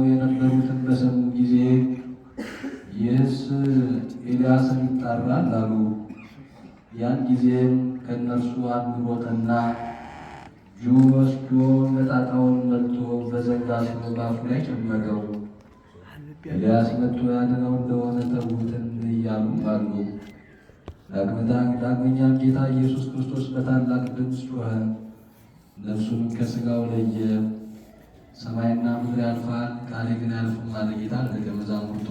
የነበሩትን በሰሙ ጊዜ ይህስ ኤልያስን ይጣራል አሉ። ያን ጊዜም ከእነርሱ አንዱ ሮጠና እጁ ወስዶ መጣጣውን መልቶ በዘንግ አስሮ በአፉ ላይ ጨመቀው። ኤልያስ መጥቶ ያድነው እንደሆነ ተዉትን እያሉ አሉ። ዳግመኛም ጌታ ኢየሱስ ክርስቶስ በታላቅ ድምፅ ጮኸ፣ ነፍሱንም ከሥጋው ለየ። ሰማይና ምድር ያልፋል፣ ቃሌ ግን አያልፍም አለ ጌታ ለደቀ መዛሙርቱ።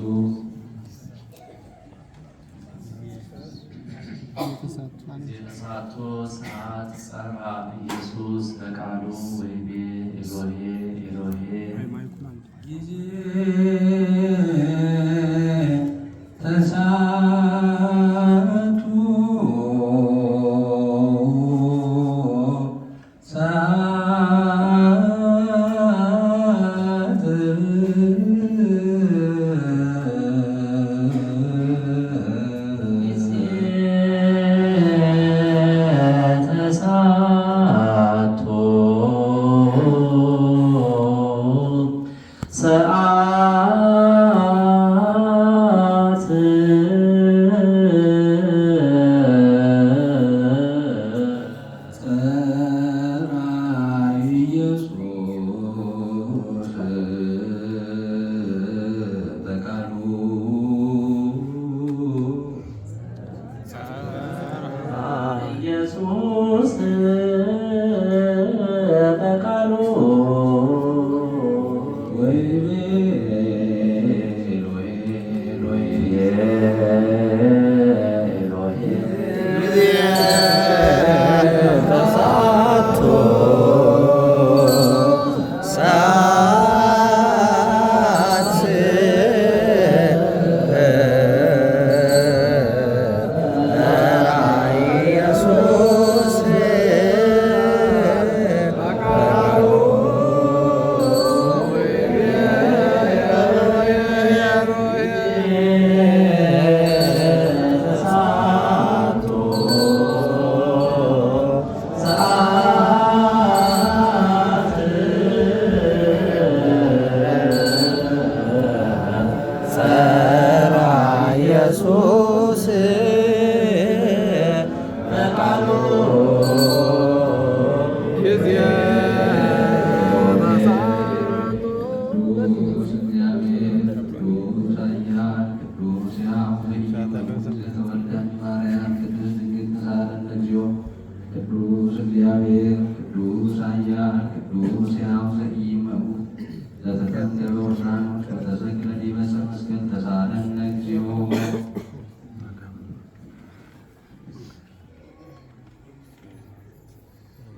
የሰዓቱ ሰዓት ጸርዐ ኢየሱስ በቃሉ ወይቤ ኤሎሄ ኤሎሄ ጊዜ ተሳቱ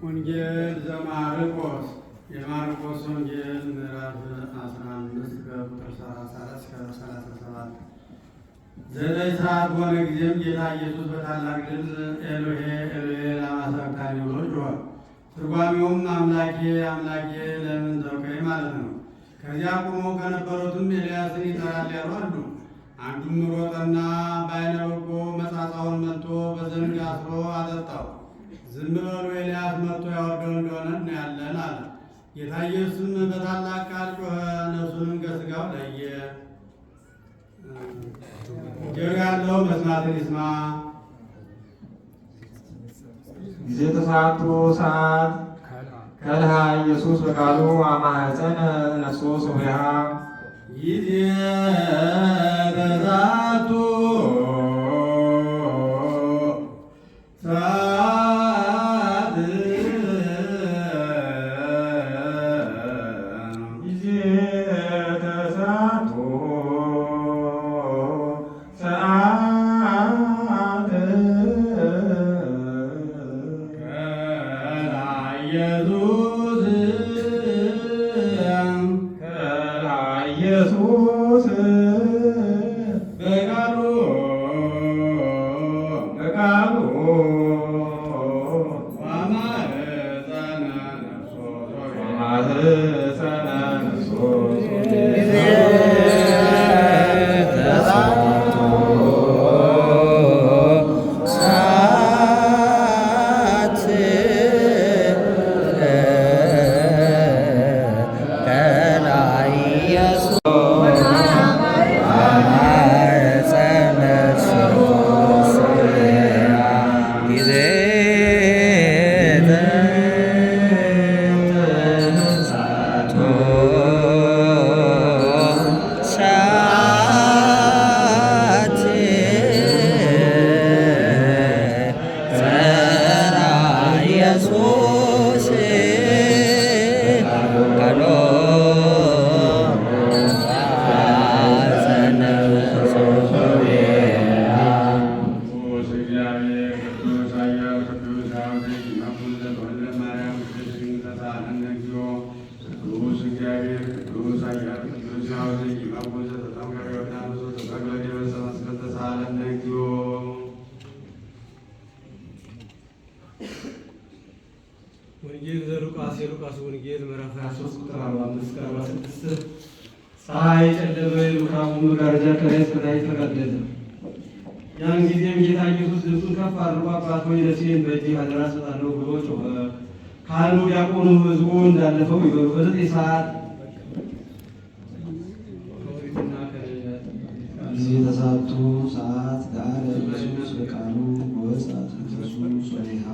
ወንጌል ዘማርቆስ የማርቆስ ወንጌል ምዕራፍ 15 ከቁጥር 34 እስከ 37። ዘጠኝ ሰዓት በሆነ ጊዜም ጌታ ኢየሱስ በታላቅ ድምፅ ኤሎሄ ኤሎሄ ላማ ሰበቅታኒ ብሎ ጮኸ። ትርጓሜውም አምላኬ አምላኬ ለምን ተውከኝ ማለት ነው። ከዚያ ቆመው ከነበሩትም ኤልያስን ይጠራል ያሉ አሉ። አንዱም ሮጠና በዓይነ በጎ መጻጻውን መልቶ በዘንግ አስሮ አጠጣው። ዝም በሉ ኤልያስ መጥቶ ያወርደው እንደሆነ እናያለን አለ። ጌታ ኢየሱስም በታላቅ ቃል ጮኸ፣ ነፍሱንም ከሥጋው ለየ። ጆሮ ያለው መስማትን ይስማ። ጊዜ ተሳቱ ሰዓት ከልሃ ኢየሱስ በቃሉ አማኅፀነ ነፍሶ ሶብያ ጊዜ ተሳቱ ኢየሱስ በቃሉ ኢየሱስ ወንጌል ዘሉቃስ የሉቃስ ወንጌል ምዕራፍ 23 ቁጥር 45 46 ፀሐይ ጨለመ፣ የብርሃኑ መጋረጃ ከላይ እስከ ታች ተቀደደ። ያን ጊዜም ጌታ ኢየሱስ ድምፁን ከፍ አድርጎ አባት ሆይ ነፍሴን በእጅህ አደራ እሰጣለሁ ብሎ ጮኸ። ካህኑ ዲያቆኑ ሕዝቡ እንዳለፈው ይበሉ። በዘጠኝ ሰዓት ጊዜ ተሳቱ ሰዓት ጋር ኢየሱስ በቃሉ ወጻት ኢየሱስ ወይሃ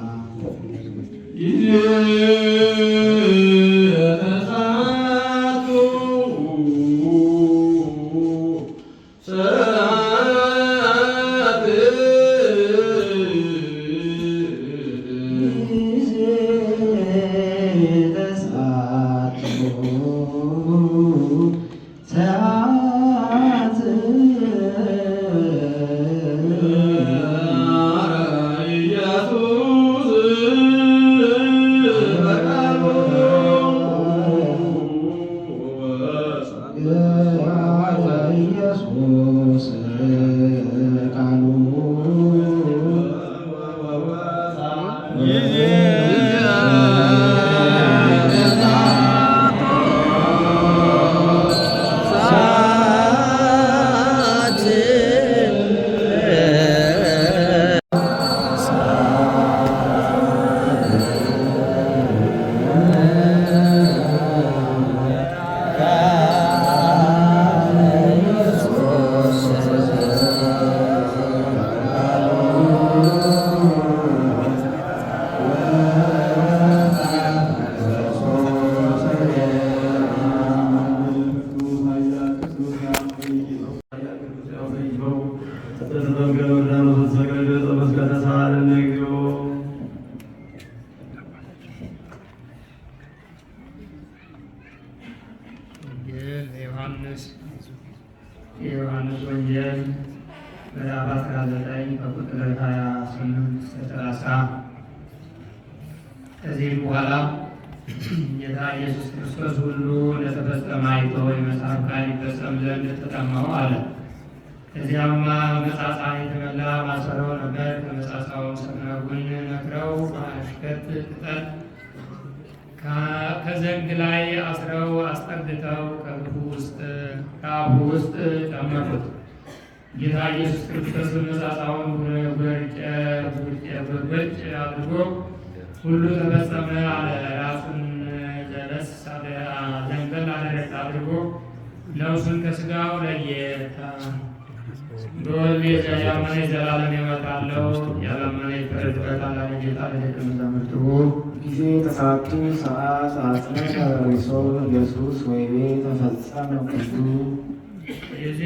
የዮሐንስ ወንጌል ምዕራፍ 19 ከቁጥር 28 እስከ 30። ከዚህም በኋላ ጌታ ኢየሱስ ክርስቶስ ሁሉ እንደተፈጸመ አይቶ የመጽሐፍ ቃል ይፈጸም ዘንድ ተጠማሁ አለ። ከዚያም መጻጻ የተመላ ማሰሮ ነበር። ከመጻጻው ሰናጉን ነክረው በአሽከት ቅጠል ከዘንግ ላይ አስረው አስጠግተው ከአፉ ውስጥ ጨመሩት። ጌታ ኢየሱስ ክርስቶስ መጻጻውን ጉርጭ አድርጎ ሁሉ ተፈጸመ አለ። ራሱን ዘበስ ዘንበል አድርጎ ነፍሱን ከሥጋው ለየ። በወልድ ያመነ ዘላለም ሕይወት አለው፣ ያላመነ ይፈረድበታል አለ ጌታ ለደቀ መዛሙርቱ። ጊዜ ተሳቱ ሰዓት አጽንዕ ርእሶ ኢየሱስ ወይቤ ተፈጸመ ኩሉ ጊዜ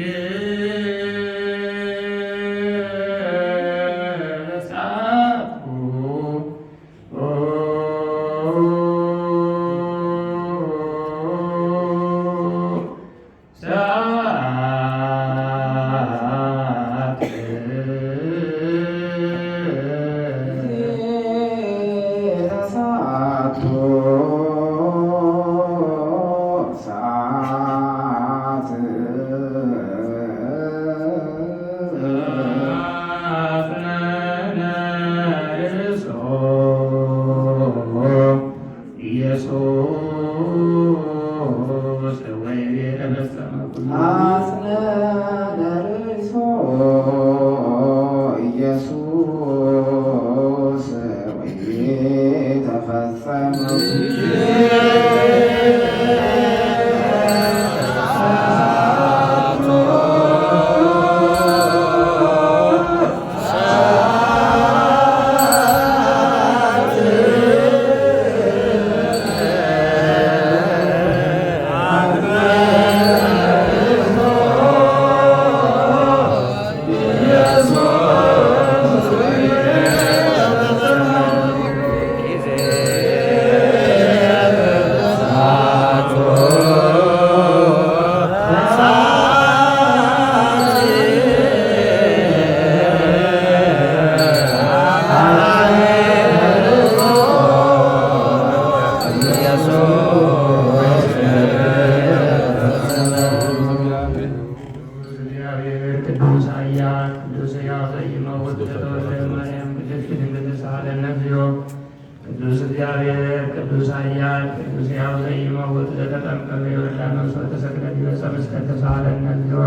ኃያል ቅዱስ ሕያው ዘኢይመውት ዘተጠምቀ በዮርዳኖስ ወተሰቅለ ዲበ ዕፀ ተሳሃለነ እግዚኦ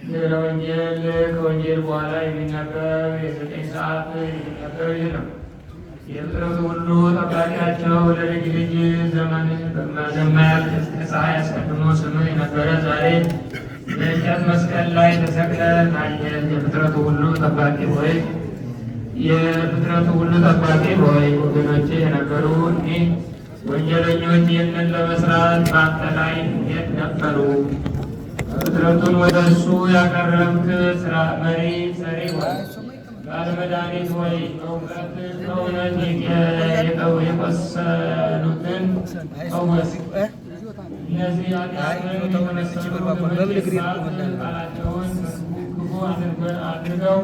ድኅረ ወንጌል ከወንጌል በኋላ የሚነበብ የ9 ሰዓት የሚነበብ ይህ ነው። የፍጥረቱ ሁሉ ጠባቂያቸው ለልጅ ልጅ ዘመን በማያልቅ እስከ ፀሐይ አስቀድሞ ስምህ የነበረ ዛሬ በእንጨት መስቀል ላይ ተሰቅለ ታየን። የፍጥረቱ ሁሉ ጠባቂ ሆይ ወገኖቼ የነበሩ እኒህ ወንጀለኞች ይህንን ለመስራት በአንተ ላይ እንዴት ነበሩ? ፍጥረቱን ወደ እርሱ ያቀረብክ መሪ ሰሪ ሆይ ባለመድኃኒት ሆይ በእውነት የቆሰሉትን ፈወስ። እነዚህ ኃጢአትን ቃላቸውን ክፉ አድርገው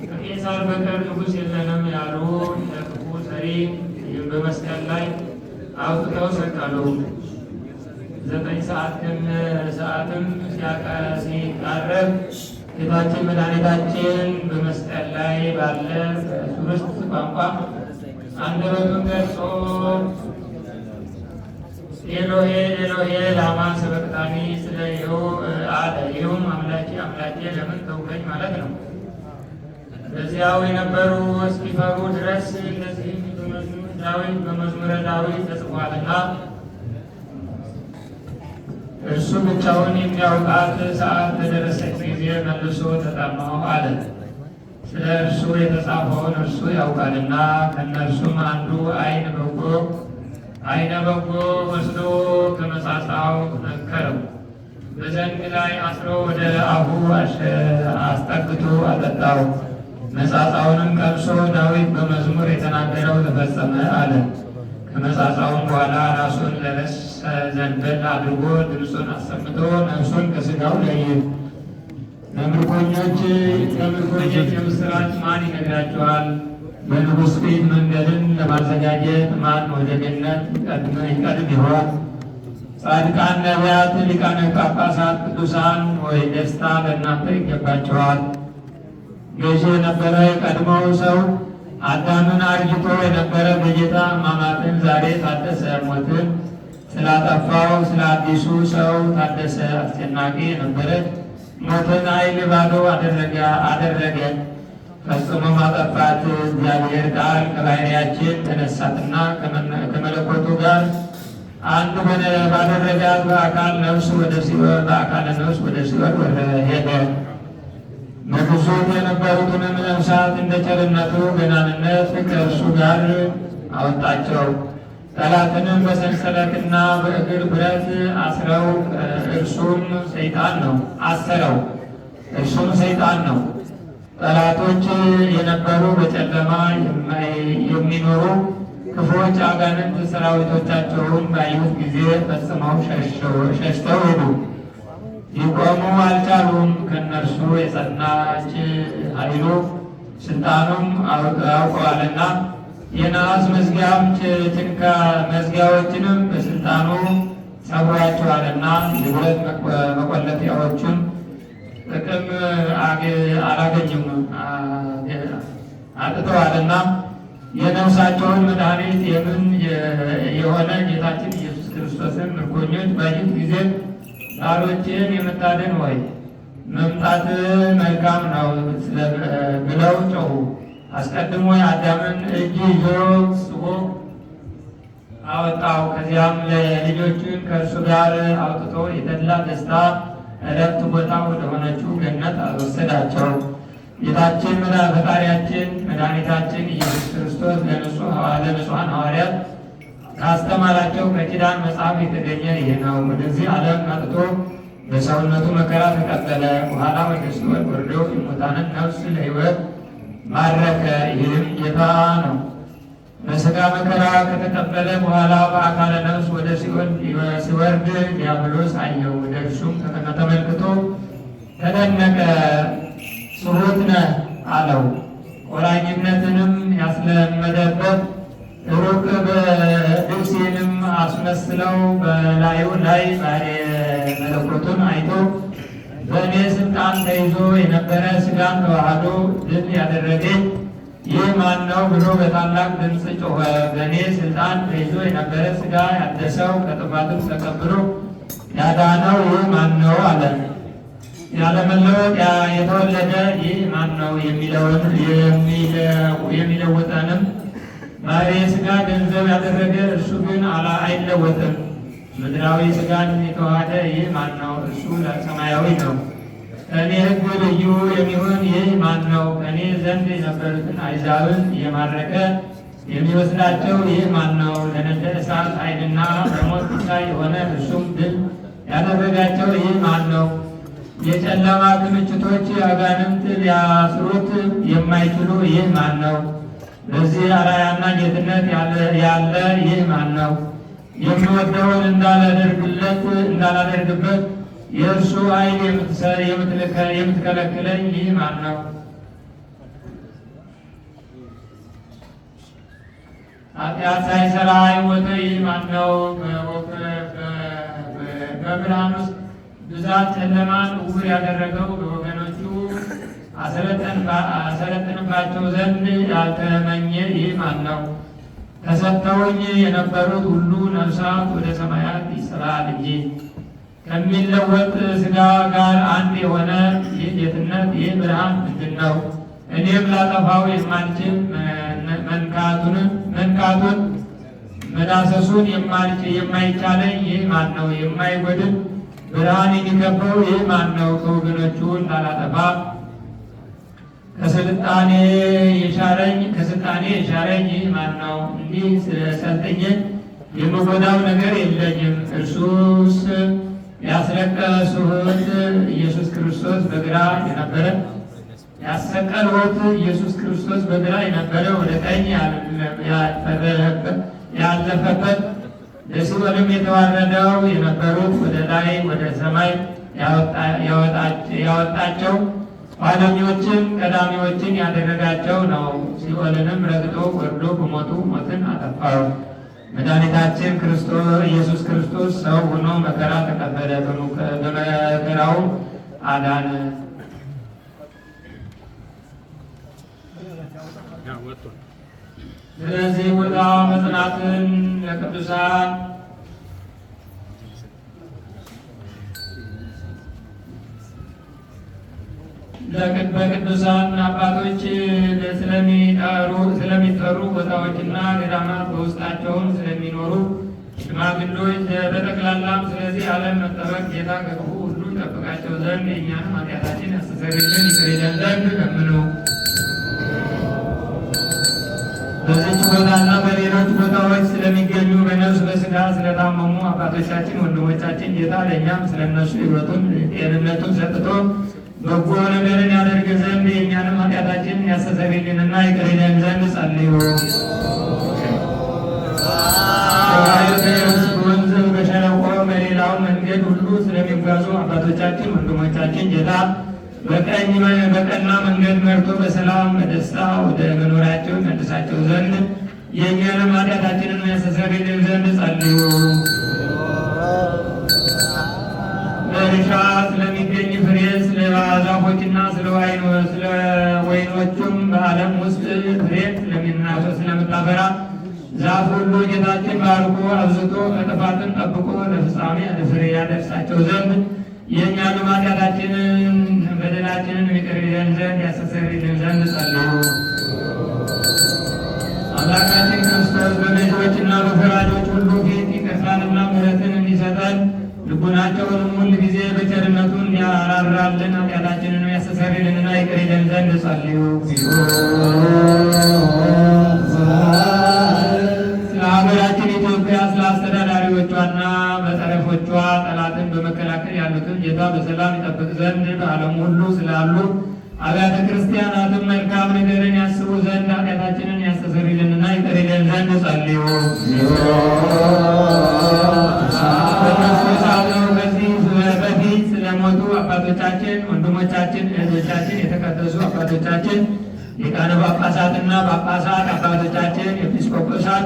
ከቄሳር በቀር ንጉሥ የለንም ያሉ ለክፉ ሰሪ በመስቀል ላይ አውጥተው ሰቀሉ። 9 ሰዓትም ሲቃረብ ጌታችን መድኃኒታችን በመስቀል ላይ ባለ በዕብራይስጥ ቋንቋ አንደበቱን ገልጾ ኤሎሄ ኤሎሄ ላማ ሰበቅታኒ ስለይሁ አለ። ይሁም አምላኬ አምላኬ ለምን ተውከኝ ማለት ነው። በዚያው የነበሩ እስኪፈሩ ድረስ እነዚህም በመዝሙረ ዳዊት ተጽፏልና እርሱ ብቻውን የሚያውቃት ሰዓት በደረሰች ጊዜ መልሶ ተጠማሁ አለ። ስለ እርሱ የተጻፈውን እርሱ ያውቃልና። ከእነርሱም አንዱ ዓይነ በጎ ወስዶ ከመጻጻው ነከረው፣ በዘንግ ላይ አስሮ ወደ አፉ አስጠግቶ አጠጣው። መጻጻውንም ቀምሶ ዳዊት በመዝሙር የተናገረው ተፈጸመ አለ። ከመጻጻውም በኋላ ራሱን ለበስ ዘንበል አድርጎ ድምፁን አሰምቶ ነፍሱን ከሥጋው ለየ። ለምርኮኞች የምስራች ማን ይነግራቸዋል? በንጉሥ ፊት መንገድን ለማዘጋጀት ማን ወደ ገነት ይቀድም ይሆን? ጻድቃን ነቢያት፣ ሊቃነ ጳጳሳት፣ ቅዱሳን ወይ ደስታ ለእናንተ ይገባቸዋል። ገዢ የነበረ የቀድሞው ሰው አዳምን አርጅቶ የነበረ በጌታ ሕማማትን ዛሬ ታደሰ። ሞትን ስላጠፋው ስለ አዲሱ ሰው ታደሰ። አስጨናቂ የነበረ ሞትን ኃይል ባዶ አደረገ። ፈጽሞ ማጠፋት እግዚአብሔር ቃል ከባሕርያችን ተነሳትና ከመለኮቱ ጋር አንድ ባደረጋት በአካለ ነፍስ ወደ ሲኦል ሄደ። በግዞት የነበሩትንም ነፍሳት እንደ ቸርነቱ ገናንነት ከእርሱ ጋር አወጣቸው። ጠላትንም በሰንሰለትና በእግር ብረት አስረው እርሱም ሰይጣን ነው። ጠላቶች የነበሩ በጨለማ የሚኖሩ ክፉዎች አጋንንት ሰራዊቶቻቸውን ባዩት ጊዜ ፈጽመው ሸሽተው ሄዱ። ሊቆሙ አልቻሉም። ከእነርሱ የጸናች ኃይሉ ስልጣኑም አውቀዋልና የነሐስ መዝጊያዎችንም በስልጣኑ ሰብሯቸዋልና የብረት መቆለፊያዎቹን ጥቅም አላገኙም አጥተዋልና የነፍሳቸውን መድኃኒት የሆነ ጌታችን ኢየሱስ ክርስቶስን ምርኮኞች ባዩት ጊዜ ባሮችን የምታድን ሆይ መምጣት መልካም ነው ብለው ጮኹ። አስቀድሞ የአዳምን እጅ ይዞ ስቦ አወጣው። ከዚያም ልጆቹን ከእርሱ ጋር አውጥቶ የተድላ ደስታ እረፍት ቦታ ወደሆነችው ገነት አልወሰዳቸው። ጌታችን ፈጣሪያችን መድኃኒታችን ኢየሱስ ክርስቶስ ለንጹሐን ሐዋርያት ካስተማራቸው ከኪዳን መጽሐፍ የተገኘ ይህ ነው። ወደዚህ ዓለም መጥቶ በሰውነቱ መከራ ተቀበለ። በኋላ ወደ ሲኦል ወርዶ የሙታንን ነፍስ ለሕይወት ማረከ። ይህም ጌታ ነው። በሥጋ መከራ ከተቀበለ በኋላ በአካለ ነፍስ ወደ ሲኦል ሲወርድ ዲያብሎስ አየው። ወደ እርሱም ተመልክቶ ተደነቀ። ስሑት ነህ አለው። ቆራኝነትንም ያስለመደበት ሩቅ አስመስለው በላዩ ላይ መለኮቱን አይቶ በእኔ ስልጣን ተይዞ የነበረ ሥጋን ተዋህዶ ድል ያደረገኝ ይህ ማን ነው ብሎ በታላቅ ድምፅ ጮኸ። በእኔ ስልጣን ተይዞ የነበረ ሥጋ ያደሰው ከጥፋትም ተቀብሎ ያዳነው ይህ ማን ነው አለ። ያለመለወጥ የተወለደ ይህ ማን ነው የሚለውን የሚለውጠንም ባሕርየ ሥጋ ገንዘብ ያደረገ እርሱ ግን አይለወጥም። ምድራዊ ሥጋን የተዋሃደ ይህ ማን ነው? እርሱ ሰማያዊ ነው። ከእኔ ሕግ ልዩ የሚሆን ይህ ማን ነው? ከእኔ ዘንድ የነበሩትን አሕዛብን እየማረከ የሚወስዳቸው ይህ ማን ነው? ለነደ እሳት ኃይልና ለሞት ብቻ የሆነ እርሱም ድል ያደረጋቸው ይህ ማን ነው? የጨለማ ክምችቶች አጋንንት ሊያስሩት የማይችሉ ይህ ማን ነው? በዚህ አርአያና ጌትነት ያለ ይህ ማን ነው? የሚወደውን እንዳላደርግበት የእርሱ ኃይል የምትከለክለኝ ይህ ማን ነው? ኃጢአት ሳይሰራ የሞተ ይህ ማን ነው? በብርሃን ውስጥ ብዛት ጨለማን ዕውር ያደረገው በወገኖቹ አሰለጥንባቸው ዘንድ ያልተመኘ ይህ ማን ነው? ተሰጥተውኝ የነበሩት ሁሉ ነፍሳት ወደ ሰማያት ይስባል እንጂ ከሚለወጥ ሥጋ ጋር አንድ የሆነ ይህ ጌትነት ይህ ብርሃን ምንድን ነው? እኔም ላጠፋው የማልችል መንካቱን መዳሰሱን የማይቻለኝ ይህ ማን ነው? የማይጎድል ብርሃን የሚከበው ይህ ማን ነው? ከወገኖቹ እንዳላጠፋ ከስልጣኔ የሻረኝ ይህ ማን ነው? እንዲህ ሰልጥኜ የምጎዳው ነገር የለኝም። እርሱስ ያስለቀስሁት ኢየሱስ ክርስቶስ በግራ የነበረ ያሰቀልሁት ኢየሱስ ክርስቶስ በግራ የነበረ ወደ ቀኝ ያለፈበት ለሲኦልም የተዋረደው የነበሩት ወደ ላይ ወደ ሰማይ ያወጣቸው ኋለኞችን ቀዳሚዎችን ያደረጋቸው ነው። ሲኦልንም ረግጦ ወርዶ በሞቱ ሞትን አጠፋው። መድኃኒታችን ኢየሱስ ክርስቶስ ሰው ሆኖ መከራ ተቀበለ፣ በመከራው አዳነ። ስለዚህ ቦታ መጽናትን ለቅዱሳን በቅዱሳን አባቶች ስለሚጠሩ ቦታዎችና ገዳማት በውስጣቸውም ስለሚኖሩ ሽማግሌዎች በጠቅላላም ስለዚህ ዓለም መጠበቅ ጌታ ከክፉ ሁሉ ይጠብቃቸው ዘንድ የእኛንም ኃጢአታችን ያስተሰርይልን ይቅር ይለን ዘንድ ለምኑ። በዚች ቦታና በሌሎች ቦታዎች ስለሚገኙ በነፍስ በሥጋ ስለታመሙ አባቶቻችን ወንድሞቻችን ጌታ ለእኛም ስለነሱ ሕይወቱን ጤንነቱን ሰጥቶ በጎ ነገርን ያደርግ ዘንድ የእኛንም ኃጢአታችንን ያስተሰርይልንና ይቅር ይለን ዘንድ ጸልዩ። በወንዝ በሸለቆ በሌላው መንገድ ሁሉ ስለሚጓዙ አባቶቻችን ወንድሞቻችን ጌታ በቀና መንገድ መርቶ በሰላም በደስታ ወደ መኖሪያቸው መልሳቸው ዘንድ የእኛንም ኃጢአታችንን ያስተሰርይልን ዘንድ ጸልዩ። በእርሻ ስለሚገኝ ፍሬ ስለ ዛፎችና ስለ ወይኖቹም በዓለም ውስጥ ፍሬ ስለምታፈራ ዛፍ ሁሉ ጌታችን ባርኮ አብዝቶ ከጥፋትን ጠብቆ ለፍጻሜ ፍሬ ያደርሳቸው ዘንድ የእኛንም ኃጢአታችንን በደላችንን ይቅር ይለን ዘንድ ያስተሰርይልን ዘንድ ጸልዩ። አምላካችን ክርስቶስ በገዢዎችና በፈራጆች ሁሉ ፊት ይቅርታንና ምሕረትን እንዲሰጠን ልቡናቸውንም ሁል ጊዜ በቸርነቱ እንዲያራራልን ኃጢአታችንን ያስተሰርይልንና ይቅር ይለን ዘንድ ጸልዩ። ስለ ሀገራችን ኢትዮጵያ ስለ አስተዳዳሪዎቿና በጠረፎቿ ጠላትን በመከላከል ያሉትን ጌታ በሰላም ይጠብቅ ዘንድ በዓለሙ ሁሉ ስላሉ አብያተ ክርስቲያናትም መልካም ነገርን ያስቡ ዘንድ ኃጢአታችንን ያስተሰርይልንና ይቅር ይለን ዘንድ ጸልዩ። ከዚህ በፊት ስለሞቱ አባቶቻችን፣ ወንድሞቻችን፣ እህቶቻችን፣ የተቀደሱ አባቶቻችን ሊቃነ ጳጳሳትና ጳጳሳት አባቶቻችን፣ ኤጲስቆጶሳት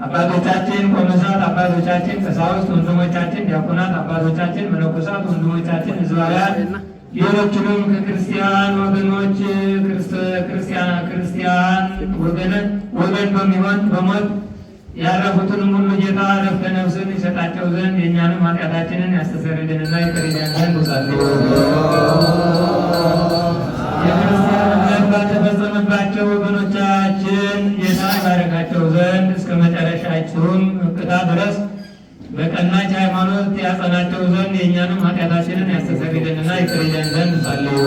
አባቶቻችን፣ ቆሞሳት አባቶቻችን፣ ቀሳውስት ወንድሞቻችን፣ ዲያቆናት አባቶቻችን፣ መነኮሳት ወንድሞቻችን፣ ሕዝባውያን ሌሎችንም ከክርስቲያን ወገኖች ክርስቲያን ወገን በሚሆን በሞት ያረፉትንም ሁሉ ጌታ ዕረፍተ ነፍስን ይሰጣቸው ዘንድ የእኛንም ኃጢአታችንን ያስተሰርይልንና ይቅር ይለን ዘንድ ጸልዩ። የክርስቲያን እምነት ባልተፈጸመባቸው ወገኖቻችን ጌታ ይባረካቸው ዘንድ እስከ መጨረሻችሁም እቅታ ድረስ በቀናች ሃይማኖት ያጸናቸው ዘንድ የእኛንም ኃጢአታችንን ያስተሰርይልንና ይቅር ይለን ዘንድ ጸልዩ።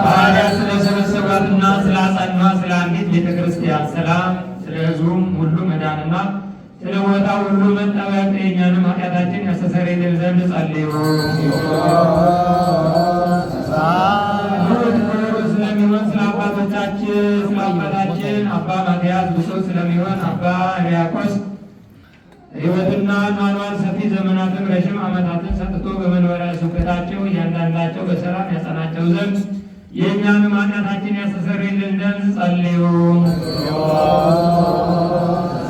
ሐዋርያት ስለሰበሰቧትና ስላጸኗት ስለ አንዲት ቤተ ክርስቲያን ሰላም፣ ስለ ሕዝቡም ሁሉ መዳንና ስለ ቦታው ሁሉ መጠበቅ የእኛንም ኃጢአታችን ያስተሰርይልን ዘንድ ጸልዩ። ስለሚሆን ስለ አባታችን አባ ማትያስ ብፁዕ ስለሚሆን አባ ሕርያቆስ ሕይወትና ኗኗር ሰፊ ዘመናትን ረዥም ዓመታትን ሰጥቶ በመንበረ ስብከታቸው እያንዳንዳቸው በሰላም ያጸናቸው ዘንድ የእኛንም ኃጢአታችን ያስተሰርይልን ዘንድ ጸልዩ።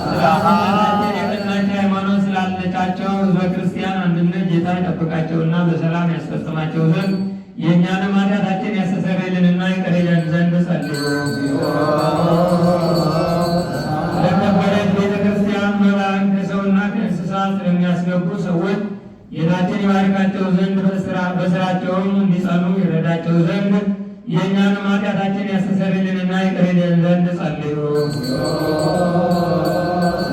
ስለአባታችን የቀናች ሃይማኖት ስላለቻቸው ሕዝበ ክርስቲያን አንድነት ጌታ ይጠብቃቸውና በሰላም ያስፈጽማቸው ዘንድ የእኛንም ኃጢአታችን ያስተሰርይልንና ይቅር ይለን ዘንድ ጸልዩ። ለከበረች ቤተ ክርስቲያን መባን ከሰውና ከእንስሳ ስለሚያስገቡ ሰዎች ጌታችን ይባርካቸው ዘንድ በስራቸውም እንዲጸኑ ይረዳቸው ዘንድ የእኛንም ኃጢአታችን ያስተሰርይልንና ይቅር ይለን ዘንድ ጸልዩ።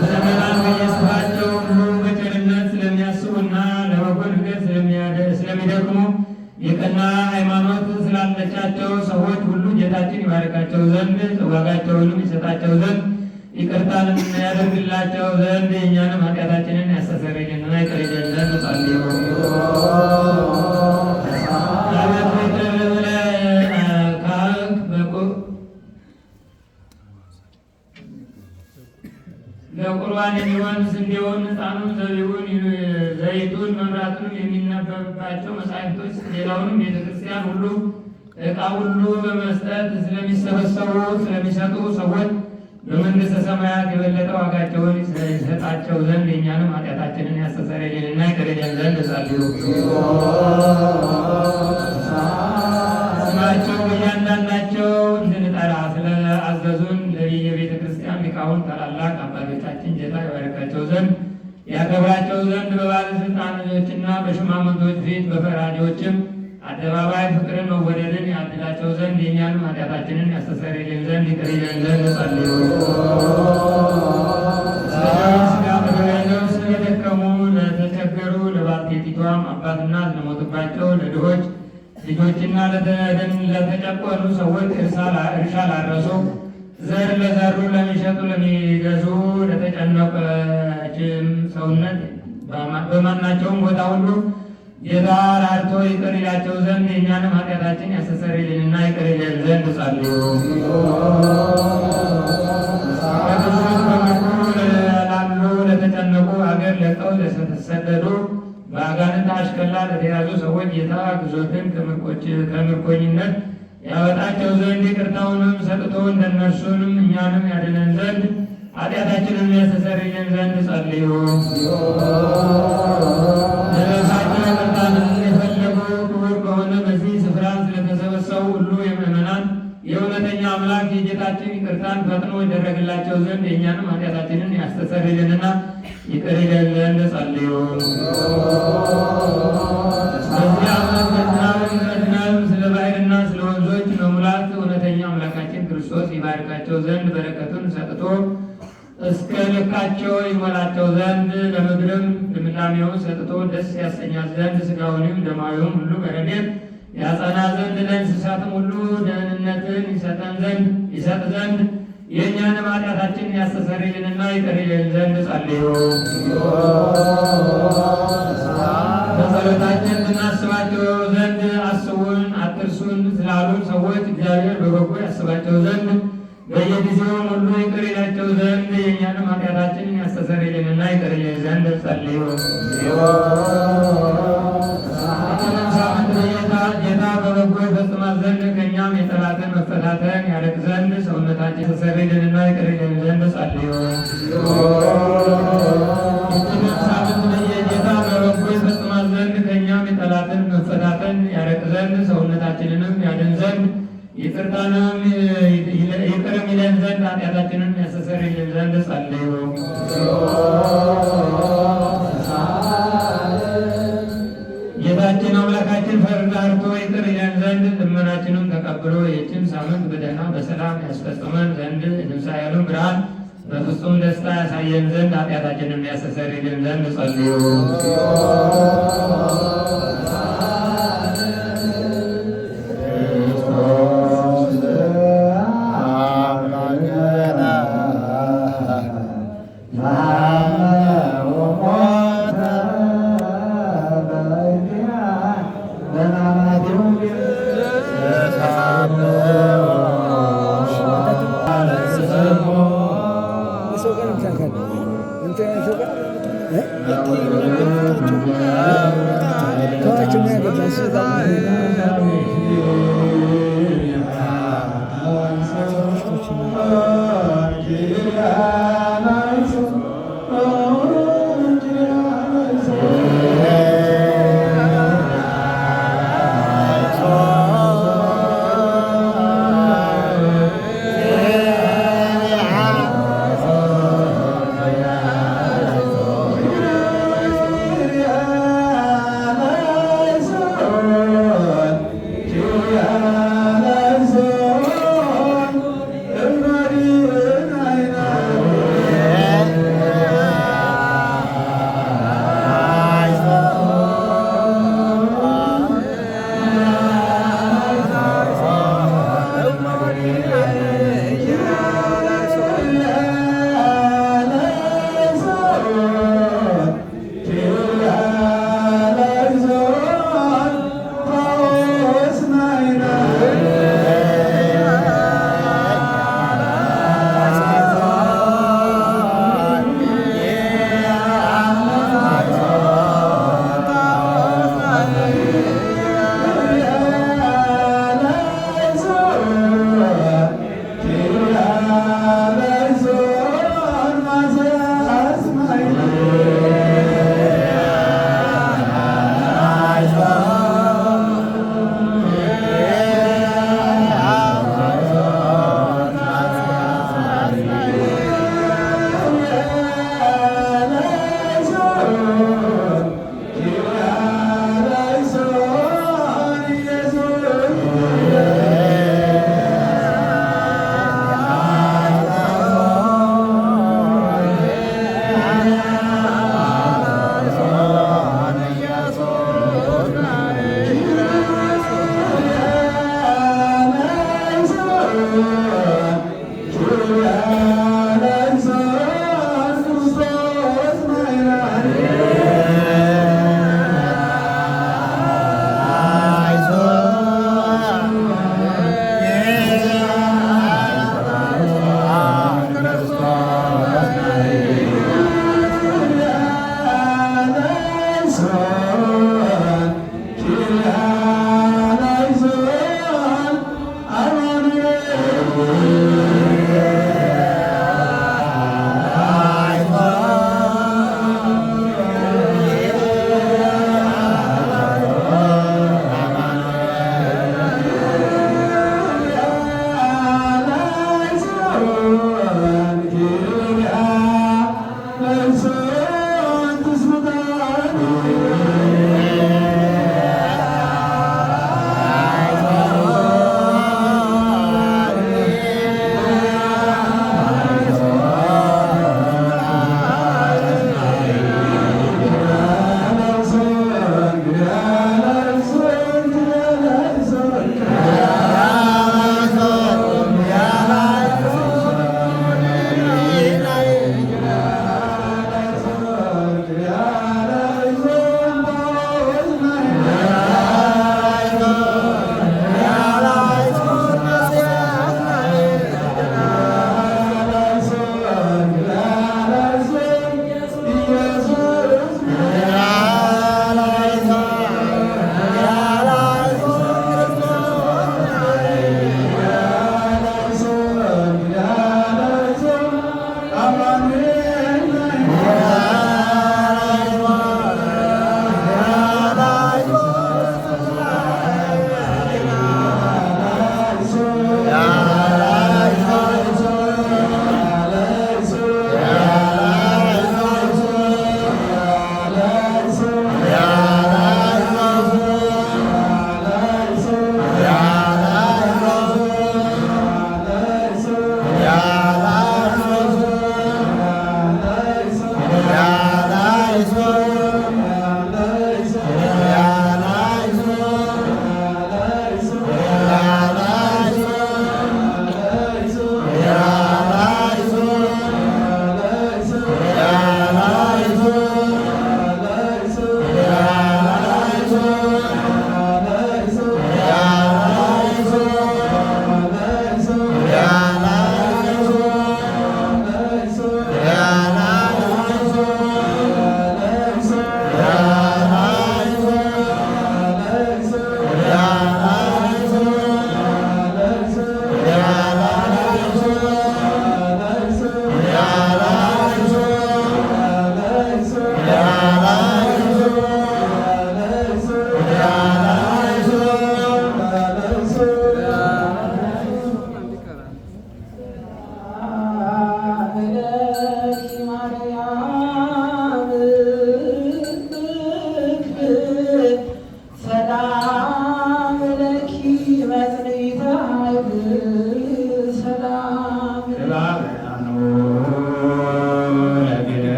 ምዕመናን በየስራቸው ሁሉ በቸርነት ስለሚያስቡና ለበጎ ነገር ስለሚደክሙ የቀና ሃይማኖት ስላለቻቸው ሰዎች ሁሉ ጌታችን ይባርካቸው ዘንድ ዋጋቸውንም ይሰጣቸው ዘንድ ይቅርታን ያደርግላቸው ዘንድ የእኛንም ኃጢአታችንን ያስተሰርይልንና ይቅር ይለን ዘንድ ጸልዩ። ለቁርባን የሚሆን ስንዴውን፣ ዕጣኑን፣ ዘቢቡን፣ ዘይቱን፣ መብራቱንም የሚነበብባቸው መጻሕፍቶች ሌላውንም ቤተክርስቲያን ሁሉ ዕቃ ሁሉ በመስጠት ስለሚሰጡ ሰዎች በመንግሥተ ሰማያት የበለጠ ዋጋቸውን ይሰጣቸው ዘንድ የእኛንም ኃጢአታችንን ያስተሰርይልንና ይቅር ይለን ዘንድ ጸልዩ። ስማቸው በእያንዳንዳቸው እንድንጠራ ስለአዘዙን የቤተ ክርስቲያን ሊቃውንት ታላላቅ አባቶቻችን ጌታ ይባርካቸው ዘንድ ያከብራቸው ዘንድ በባለስልጣኖችና በሹማምንቶች ፊት በፈራጆችም አደባባይ ፍቅርን መወደድን ያድላቸው ዘንድ የእኛንም ኃጢአታችንን ያስተሰርይልን ዘንድ ይቅር ይለን ዘንድ ጸልዩ። ስጋ በደዌያቸው ስለደከሙ ለተቸገሩ ለባልቴቲቷም አባትና ለሞቱባቸው ለድሆች ልጆችና ለተጨቆኑ ሰዎች እርሻ ላረሱ ዘር ለዘሩ ለሚሸጡ ለሚገዙ ለተጨነቀችም ሰውነት በማናቸውም ቦታ ሁሉ ጌታ ራርቶ ይቅር ይላቸው ዘንድ የእኛንም ኃጢአታችን ያስተሰርይልንና ይቅር ይለን ዘንድ ጸልዩ። በግዞት በምርኮ ላሉ ለተጨነቁ አገር ለቀው ለተሰደዱ በአጋንንት አሽከላ ለተያዙ ሰዎች ጌታ ግዞትን ከምርኮኝነት ያወጣቸው ዘንድ ይቅርታውንም ሰጥቶ እንደነርሱንም እኛንም ያድነን ዘንድ ኃጢአታችንን ያስተሰርይልን ዘንድ ጸልዩ። ለራሳቸው ይቅርታን የፈለጉ ክቡር በሆነ በዚህ ስፍራ ስለተሰበሰቡ ሁሉ የምዕመናን የእውነተኛ አምላክ የጌታችን ይቅርታን ፈጥኖ ይደረግላቸው ዘንድ የእኛንም ኃጢአታችንን ያስተሰርይልንና ይቅር ይለን ዘንድ ጸልዩ። በዚህ ዓመት በዝናብም ስለ ባሕርና ስለ ወንዞች መሙላት እውነተኛ አምላካችን ክርስቶስ ይባርካቸው ዘንድ በረከቱን ሰጥቶ እስከ ልካቸው ይሞላቸው ዘንድ ለምድርም ልምላሜውን ሰጥቶ ደስ ያሰኛት ዘንድ ሥጋውንም ደማዊውን ሁሉ በረድኤት ያጸና ዘንድ ለእንስሳትም ሁሉ ደህንነትን ይሰጥ ዘንድ የእኛንም ኃጢአታችንን ያስተሰርይልንና ይቅር ይለን ዘንድ ጸልዩ። በጸሎታችን ልናስባቸው ዘንድ አስቡን አትርሱን ስላሉን ሰዎች እግዚአብሔር በበጎ ያስባቸው ዘንድ በየጊዜውም ሁሉ ይቅር ይላቸው ዘንድ የእኛንም ኃጢአታችንን ያስተሰርይልንና ይቅር ይለን ዘንድ ጸልዩ። ሳምንት ጌታ በበጎ ይፈጽማት ዘንድ ከእኛም የጠላትን መፈታተን ያደርግ ዘንድ ሰውነታችን ያስተሰርይልንና ይቅር ይለን ዘንድ ጸልዩ። ሳምንት ጌታ በበጎ ይፈጽማት ዘንድ ከእኛም ኃጢአታችንን ያስተሰርይልን ዘንድ ጸልዩ። ጌታችን አምላካችን ፈርድ አድርጎ ይቅር ይለን ዘንድ ልመናችንን ተቀብሎ ይህችን ሳምንት በደህና በሰላም ያስፈጽመን ዘንድ የትንሣኤውን ብርሃን በፍጹም ደስታ ያሳየን ዘንድ ኃጢአታችንን ያስተሰርይልን ዘንድ ጸልዩ። Yeah.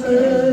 Yeah.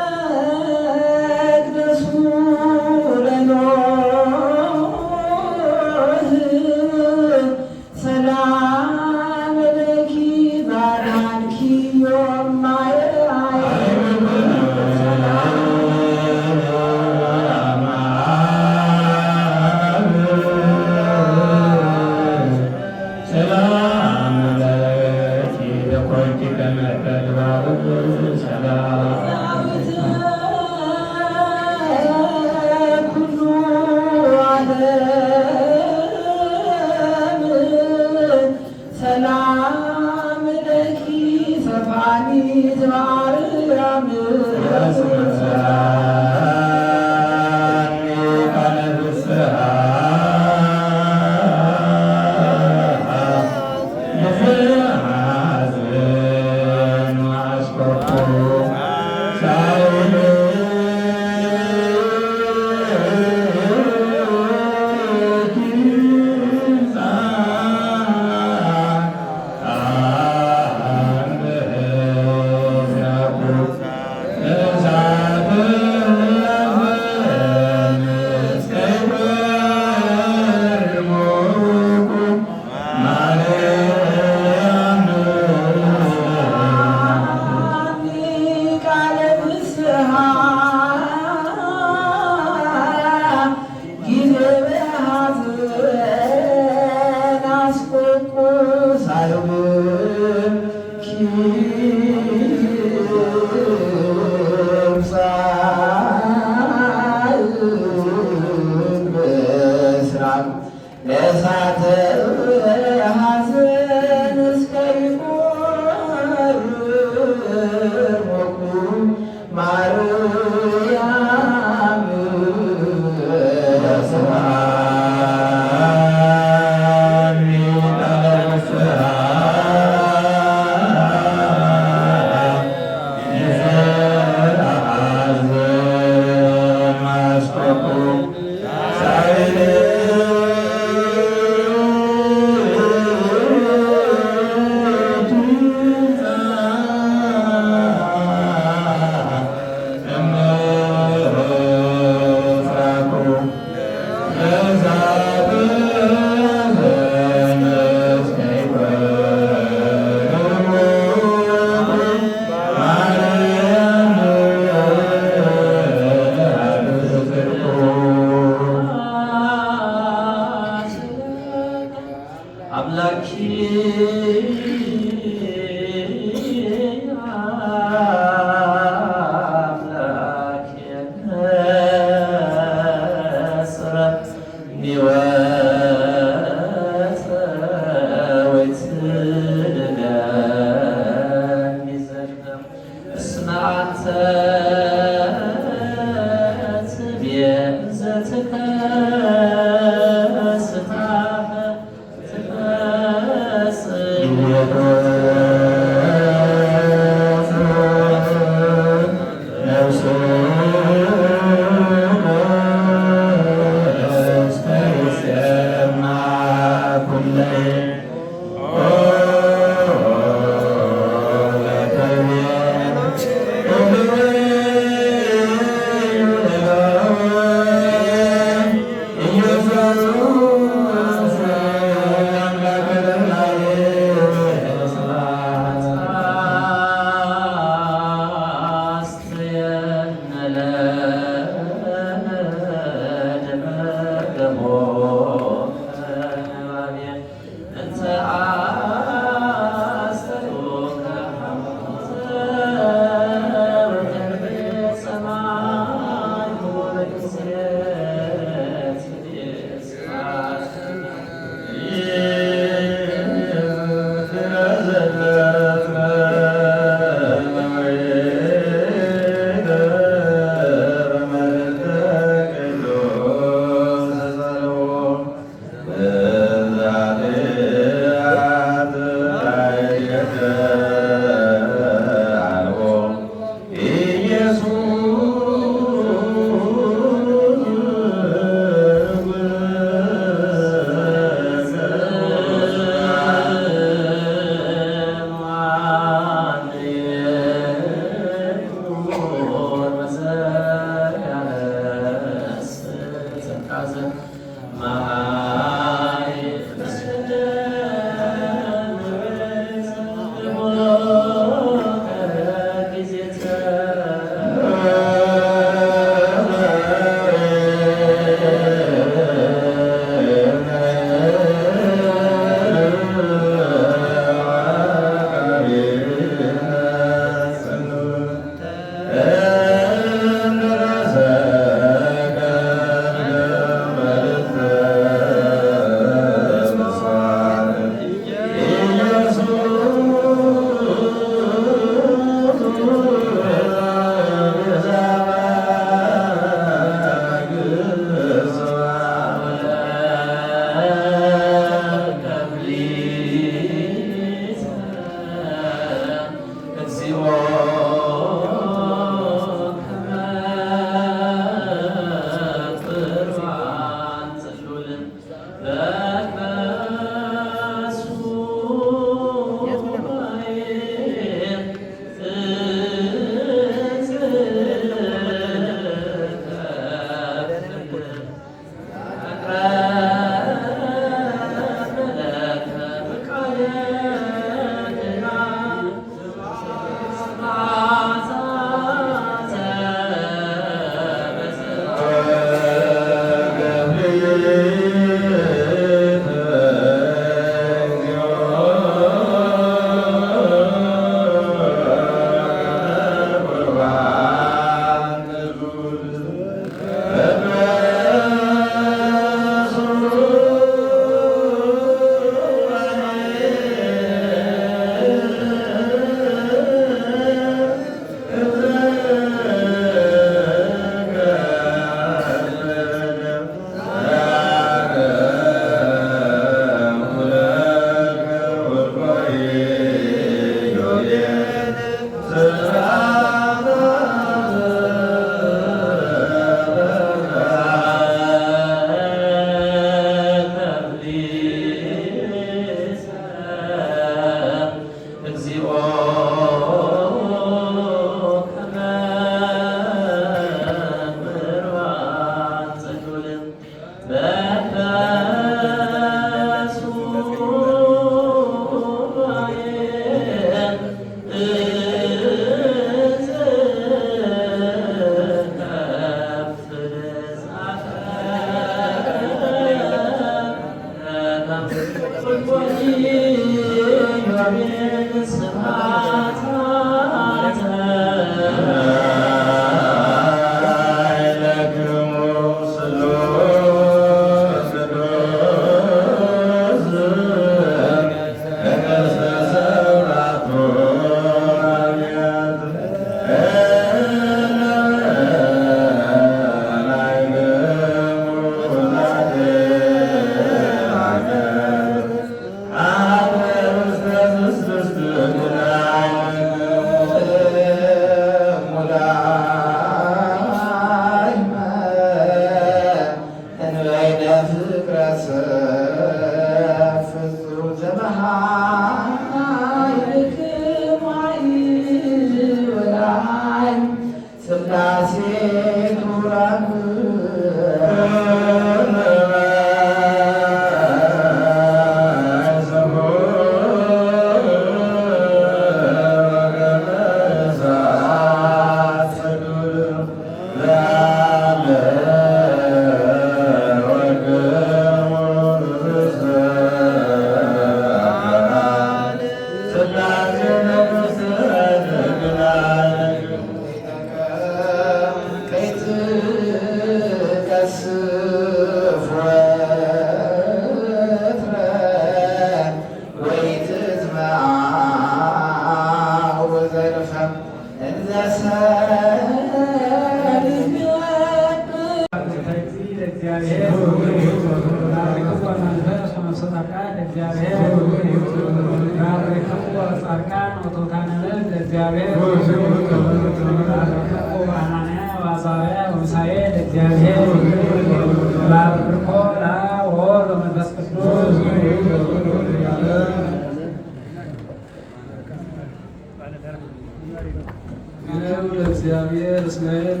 እግዚአብሔር እስራኤል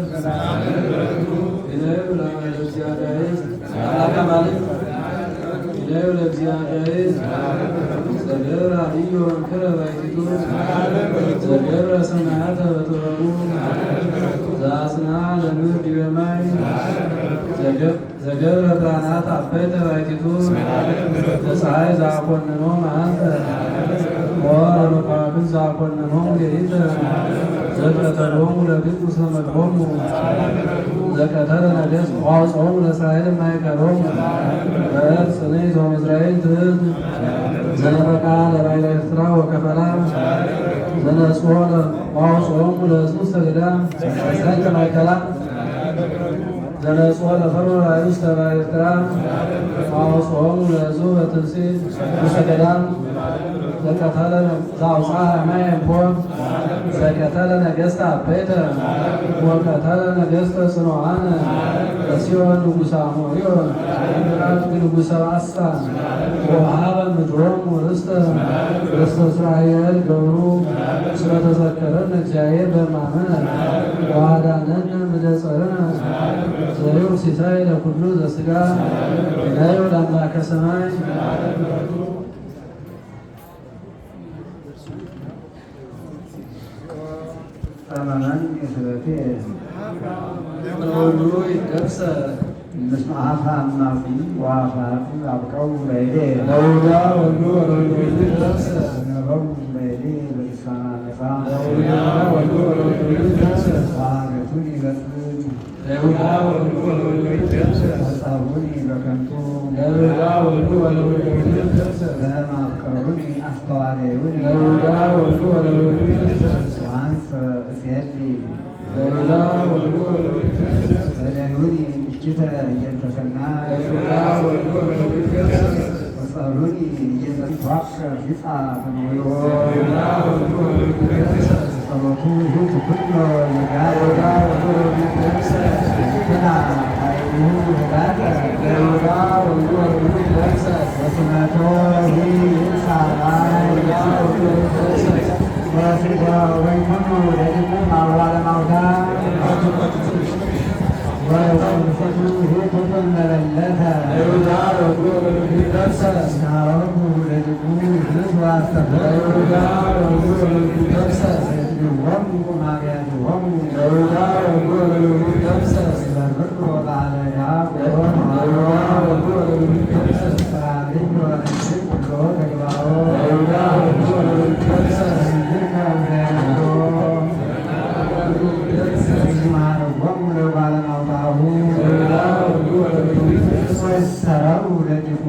አማልክት ይደው ለእግዚአብሔር ዘገብረ አብዮ ወንክረ ባሕቲቱ ዘገብረ ሰማያተ በጥበቡ ዘአጽንዐ ለምድር ዲበ ማይ ዘገብረ ብርሃናት አበይተ ባሕቲቱ ለፀሐይ ዘአኰንኖ መዓልተ ወለከዋክብት ዘአኰንኖሙ ሌሊተ ዘቀተሎሙ ለግብፅ ሰመድሆሙ ዘቀተለ ነገሥት ወአውፅኦሙ ለእስራኤል እማእከሎሙ በዕፀ ጽንዕት ወመዝራዕት ትሕት ዘነበቃ ለባሕረ ኤርትራ ወከፈላ ዘነጽሖ ወአውፅኦሙ ለሕዝቡ ውስተ ገዳም ዘእንተ ማእከላ ዘነጽሖ ለፈርዖን ራእዩ ውስተ ባሕረ ኤርትራ ወአውፅኦሙ ለሕዝቡ በትንሣኤ ውስተ ገዳም ዘቀተለ ዘአውፅአ ማየ እምፖም ዘቀተለ ነገሥተ አበይተ ወቀተለ ነገሥተ ጽኑዓነ ለሲሆን ንጉሠ አሞሪዮን ንጉሠ ባሳን ወወሀበ ምድሮሙ ርስተ እስራኤል ገብሩ ስለተዘከረን እግዚአብሔር በማመነ ወአዳነነ እምዕደ ጸርነ ዘሪው ሲሳይ ለኩሉ ዘሥጋ ናዩ ለአምላከ ሰማይ ጠመመን የስበቴ ሁሉ ይደርሰ ምስመ አፈ አማጺ ወአፈ አብቀው ለይሌ ለውዳ ወሉ ወሉ ይደርሰ ነበሩ ለይሌ በልሳነ ነፃ ለውዳ ወሉ ወሉ ይደርሰ ዋገቱን ይበጽሕ ለውዳ ወሉ ወሉ ይደርሰ ሐሳቡን በከንቱ ለውዳ ወሉ ወሉ ይደርሰ በማፍቀሩን አስተዋለዩን ለውዳ ወሉ ወሉ ይደርሰ አንሰ እሴሊ ለውዳ ወሉ ወሉ ይደርሰ በደሉኒ እጅተ እየተሰና ለውዳ ወሉ ወሉ ይደርሰ ወጸሩኒ እየተዋቅር ይጻ ተኖዮ ለውዳ ወሉ ወሉ ይደርሰ ጸሎቱ ይሁት ኩሎ ይጋር ለውዳ ወሉ ወሉ ይደርሰ ግና ኃይሉ ህዳት ለውዳ ወሉ ወሉ ይደርሰ በስመቶ ይንሳላይ ወስጋ ወይሙኑ ለድሙ ማዋለ ማውታ ወወንፈቱ ይሁቱን መበለተ ለውዳ ወሉ ወሉ ይደርሰ ናወሩ ለድሙ ህዝብ አስተፈረ ለውዳ ወሉ ወሉ ይደርሰ ወሙ ማግያትወሙ ለውዳ ወሉ ወሉ ይደርሰ በርብሮ ባለዳ ቆሮን ለውዳ ወሉ ወሉ ይደርሰ ስራልኝ ወንሽን ኩሎ ተግባሮ ለውዳ ወሉ ወሉ ይደርሰ ማረወሙ ለባለማውታሁ ለውዳ ወሉ ወሉ ይደርሰ ወሰረው ለድሙ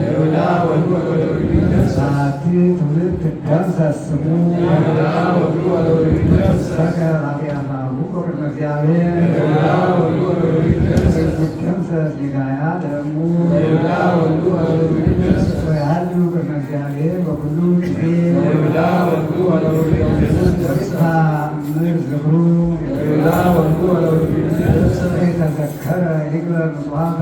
ለውዳ ወሉ ወሉ ይደርሰ ሳቲ ትውልድ ትደምሰስ ስሙ ለውዳ ወሉ ወሉ ይደርሰ በከራፊያታሁ በቅድመ እግዚአብሔር ለውዳ ወሉ ወሉ ይደርሰ ትደምሰስ ሊጋያ ደሙ ለውዳ ወሉ ወሉ ይደርሰ ወያሉ ቅድመ እግዚአብሔር በኩሉ ጊዜ ለውዳ ወሉ ወሉ ይደርሰ ታ ምር ዝክሩ ለውዳ ወሉ ወሉ ይደርሰ ተዘከረ ይግበር ምጽዋፈ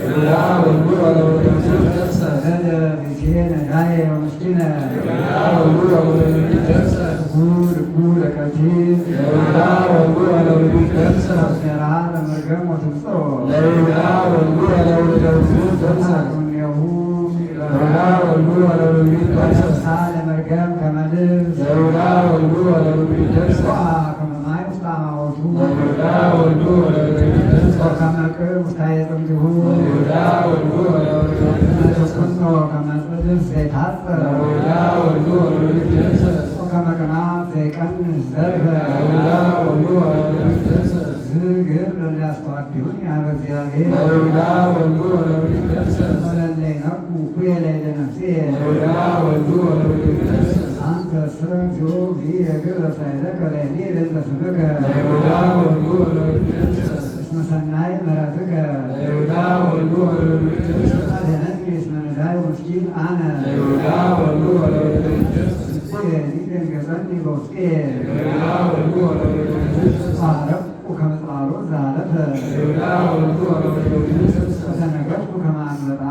ለውዳ ወሉ ወሉ ይደርሰ ዘደ ቢሴነ ዳየ ወምስኪነ ለውዳ ወሉ ወሉ ይደርሰ ጉድ ጉድ ቀቲል ለውዳ ወሉ ወሉ ይደርሰ ሴራ ለመርገም ወትምጾ ለውዳ ወሉ ወሉ ይደርሰ ቁኔሁ ለውዳ ወሉ ወሉ ይደርሰ ሳ ለመርገም ከመልብስ ለውዳ ወሉ ወሉ ይደርሰ ከመማይ ውስጥ አማወቱ ለውዳ ወሉ ወሉ ይደርሰ ከመቅር ውስጥ አይጥምድሁ ለውዳ ወሉ ወሉ ይደርሰ ተስኩኖ ከመጽድፍ ዘይታጸ ለውዳ ወሉ ወሉ ይደርሰ ከመቅናት ዘይቀንስ ዘርፈ ለውዳ ወሉ ወሉ ይደርሰ ዝግር ለሊያስተዋድሁን ያበ እግዚአብሔር ለውዳ ወሉ ወሉ ይደርሰ ወለለይ ነቁ ኩየለይ ለነፍሴ ለውዳ ወሉ ወሉ ይደርሰ አንተ ስረንዚዮ ቪየግር ሳይለከ ለይኔ ለተስብከ ለውዳ ወሉ ወሉ ይደርሰ እስመ ሰናይ ምሕረትከ ለውዳ ወሉ ወሉ ይደርሰ አድኅነኒ እስመ ነዳይ ወምስኪን አነ ለውዳ ወሉ ወሉ ይደርሰ ይደንገጸኒ በውስጤ ለውዳ ወሉ ወሉ ይደርሰ አረቁ ከመጽዋሮ ዛለፈ ለውዳ ወሉ ወሉ ይደርሰ ተነገርኩ ከማንበጣ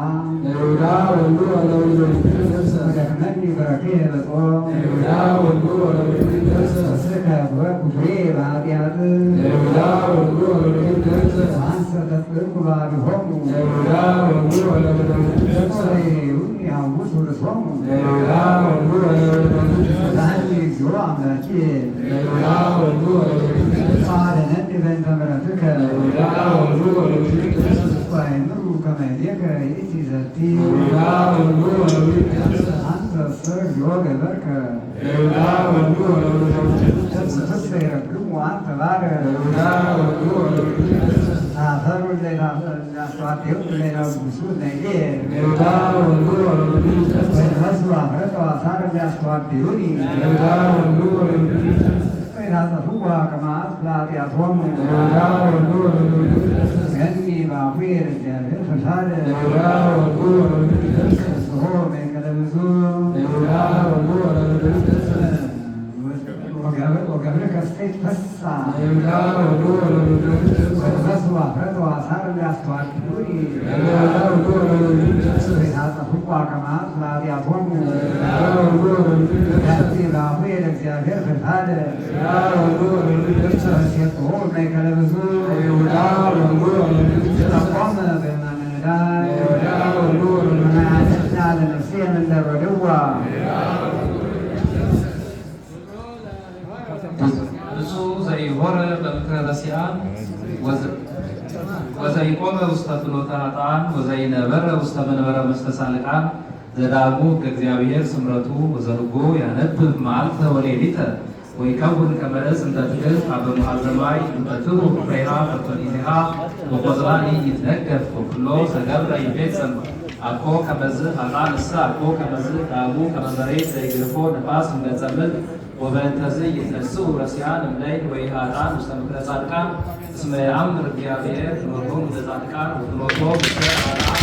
ለውዳ ወሉ ወሉ ይደርሰ ወደክመኒ በረኬ በጾም ለውዳ ወሉ ወሉ ይደርሰ ስከ ኩፍሬ በኃጢአት ለውዳ ወሉ ወሉ ይደርሰ አንሰ ተጽ እኩባቢሆሙ ለይሁዳ ወሉ ወለወለወሉ ያውሱ ርሶሙ ለይሁዳ ወሉ ወለወለወሉ ዛኒ እግዚኦ አምላኬ ለይሁዳ ወሉ ወለወለወሉ አደነኒ በእንተ ምሕረትከ ለይሁዳ ወሉ ወለወለወሉ ወአእምሩ ከመ ይእዜከ ይእቲ ዘቲ ለይሁዳ ወሉ ወለወለወሉ አንተሰ እግዚኦ ገበርከ ለይሁዳ ወሉ ወለወለወሉ ተስፈ ይረግሙ አንተ ባርክ ለይሁዳ ወሉ ወለወለወሉ አፈሩ ላስተዋቴው ለናጉሱ ነይዴ ለይሁዳ ወሉ ወለወለወሉ ወይነሱ አፍረተ አሳር ሊያስተዋቴውኒ ለይሁዳ ወሉ ወለወለወሉ ወይናጸፉ ከማት ላጢአቶሙ ለይሁዳ ወሉ ወለወለወሉ ገኒ ባፉየ ለእግዚአብሔር ፈሳደ ለይሁዳ ወሉ ወለወለወሉ ስሆ መንገደ ብዙ ለይሁዳ ወሉ ወለወለወሉ ወገብርከ እስቴት ፈሳ ለይሁዳ ወሉ ወለወለወሉ ወይነሱ አፍረተ አሳር ሊያስተዋቴውኒ ለይሁዳ ወሉ ወለወለወሉ ወይናጸፉ ከማት ላጢአቶሙ ለይሁዳ ወሉ ወለወለወሉ ገኒ ባፉየ ለእግዚአብሔር ፈሳደ ለይሁዳ ወሉ ወለወለወሉ ወሴትሆ መንገደ ብዙ ለይሁዳ ወሉ ወለወለወሉ ተቆመ በማንዳይ ለይሁዳ ወሉ ወለወለወሉ መናያትና ለነፍሴ ምንደረድዋ ብፁዕ ዘይሆረ በምክረ ረሲዓን ወዘይቆመ ውስተ ፍኖተ ኃጥአን ወዘይነበረ ውስተ መንበረ መስተሳልቃን ዘዳግሙ ከእግዚአብሔር ስምረቱ ወዘርጎ ያነብብ መዓልተ ወሌሊተ ወይከውን ከመ ዕፅ እንተ ትክል ኀበ መኃዘ ማይ እንተ ትሩህ ፍሬሃ ፈርፈዲሃ ወቆጽላኒ ይትነገፍ ወኩሎ ዘገብረ ይፌጽም አኮ ከመዝ ኃጥአን እሰ አኮ ከመዝ ዳግሙ ከመ መሬት ዘይግርፎ ነፋስ እምገጸ ምድር ወበእንተዝ ይትነስኡ ረሲዓን እምሌይል ወኢኃጥአን ውስተ ምክረ ጻድቃን እስመ የአምር እግዚአብሔር ፍኖቶሙ ለጻድቃን ወፍኖቶሙ ለኃጥአን